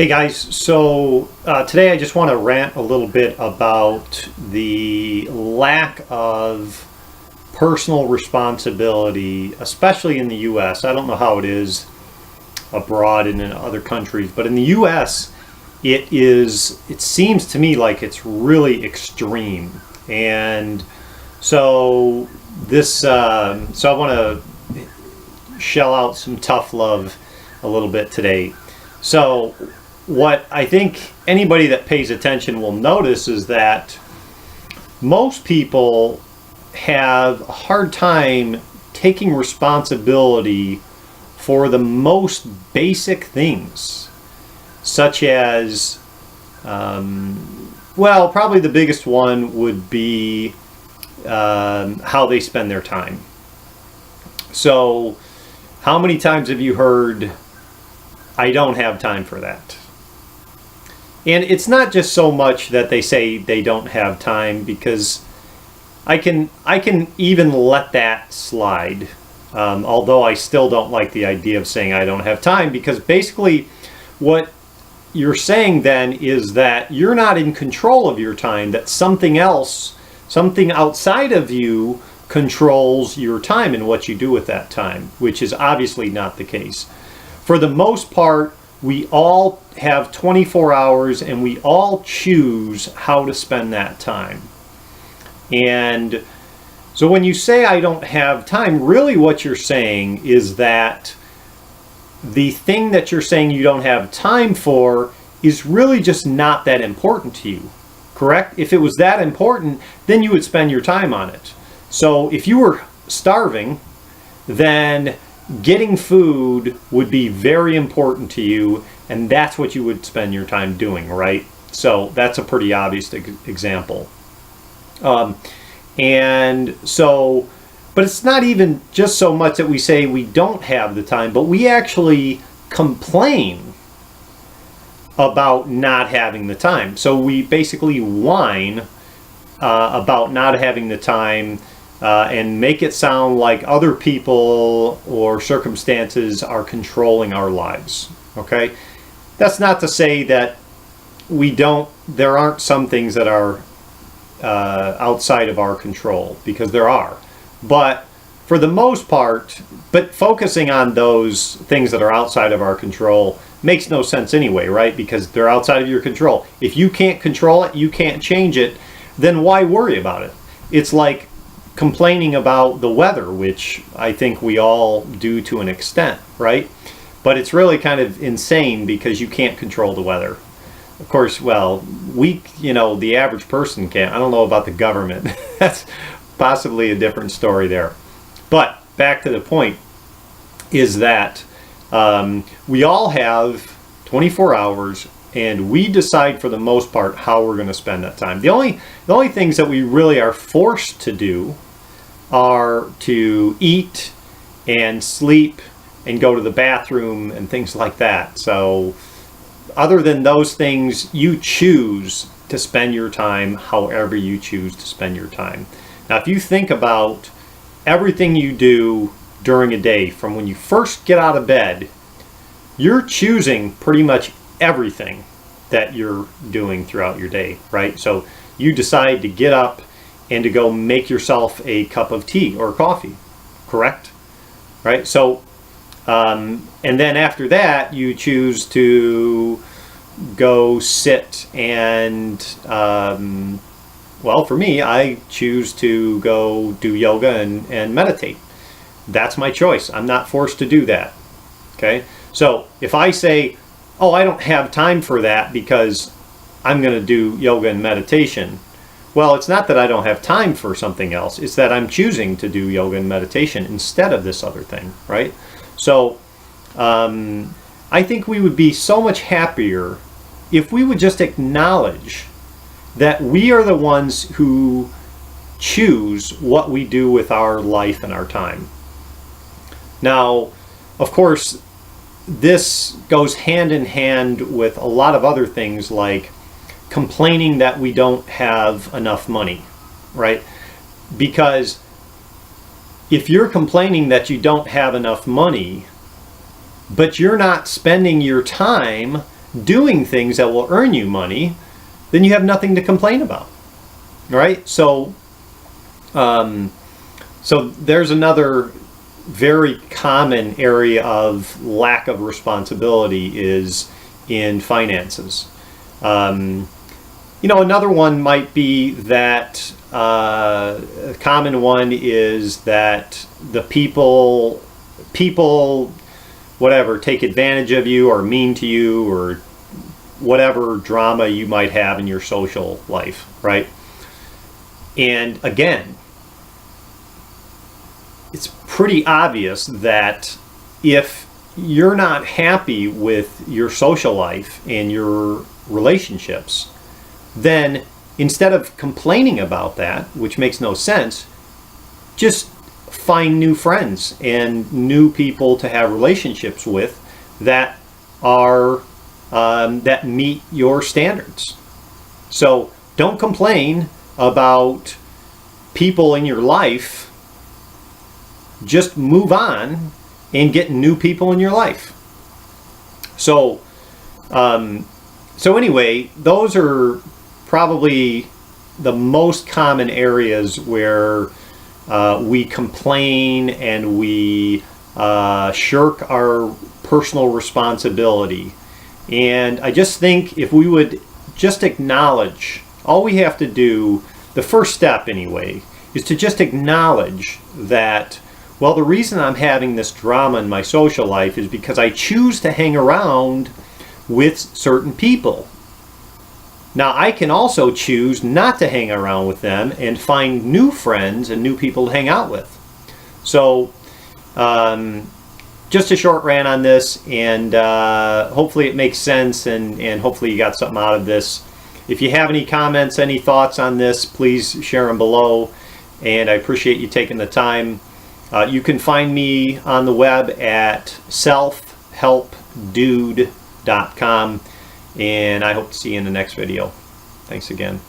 Hey guys, so today I just want to rant a little bit about the lack of personal responsibility, especially in the US. I don't know how it is abroad and in other countries, but in the US it seems to me like it's really extreme. And so I want to shell out some tough love a little bit today. So what I think anybody that pays attention will notice is that most people have a hard time taking responsibility for the most basic things, such as, probably the biggest one would be how they spend their time. So, how many times have you heard, "I don't have time for that"? And it's not just so much that they say they don't have time, because I can even let that slide. Although I still don't like the idea of saying I don't have time, because basically what you're saying then is that you're not in control of your time, that something else, something outside of you controls your time and what you do with that time, which is obviously not the case. For the most part, we all have 24 hours and we all choose how to spend that time. And so when you say I don't have time, really what you're saying is that the thing that you're saying you don't have time for is really just not that important to you, correct? If it was that important, then you would spend your time on it. So if you were starving, then getting food would be very important to you, and that's what you would spend your time doing, right? So that's a pretty obvious example. But it's not even just so much that we say we don't have the time, but we actually complain about not having the time. So we basically whine about not having the time, and make it sound like other people or circumstances are controlling our lives. Okay? That's not to say that there aren't some things that are outside of our control, because there are. But for the most part, focusing on those things that are outside of our control makes no sense anyway, right? Because they're outside of your control. If you can't control it, you can't change it, then why worry about it? It's like complaining about the weather, which I think we all do to an extent, right? But it's really kind of insane because you can't control the weather. Of course, the average person can't. I don't know about the government. That's possibly a different story there. But back to the point is that we all have 24 hours, and we decide for the most part how we're going to spend that time. The only things that we really are forced to do are to eat and sleep and go to the bathroom and things like that. So other than those things, you choose to spend your time however you choose to spend your time. Now, if you think about everything you do during a day, from when you first get out of bed, you're choosing pretty much everything that you're doing throughout your day, right? So you decide to get up and to go make yourself a cup of tea or coffee, correct? Right? So, and then after that, you choose to go sit and, for me, I choose to go do yoga and meditate. That's my choice. I'm not forced to do that. Okay? So if I say, "Oh, I don't have time for that because I'm going to do yoga and meditation," well, it's not that I don't have time for something else. It's that I'm choosing to do yoga and meditation instead of this other thing, right? So I think we would be so much happier if we would just acknowledge that we are the ones who choose what we do with our life and our time. Now, of course, this goes hand in hand with a lot of other things, like complaining that we don't have enough money, right? Because if you're complaining that you don't have enough money, but you're not spending your time doing things that will earn you money, then you have nothing to complain about, right? So there's another very common area of lack of responsibility is in finances. Another one might be that a common one is that the people, whatever, take advantage of you or mean to you or whatever drama you might have in your social life, right? And again, it's pretty obvious that if you're not happy with your social life and your relationships, then instead of complaining about that, which makes no sense, just find new friends and new people to have relationships with that are that meet your standards. So don't complain about people in your life. Just move on and get new people in your life. So anyway, those are probably the most common areas where we complain and we shirk our personal responsibility. And I just think if we would just acknowledge, all we have to do, the first step anyway, is to just acknowledge that, well, the reason I'm having this drama in my social life is because I choose to hang around with certain people. Now, I can also choose not to hang around with them and find new friends and new people to hang out with. So, just a short rant on this, and hopefully it makes sense, and hopefully you got something out of this. If you have any comments, any thoughts on this, please share them below, and I appreciate you taking the time. You can find me on the web at selfhelpdude.com, and I hope to see you in the next video. Thanks again.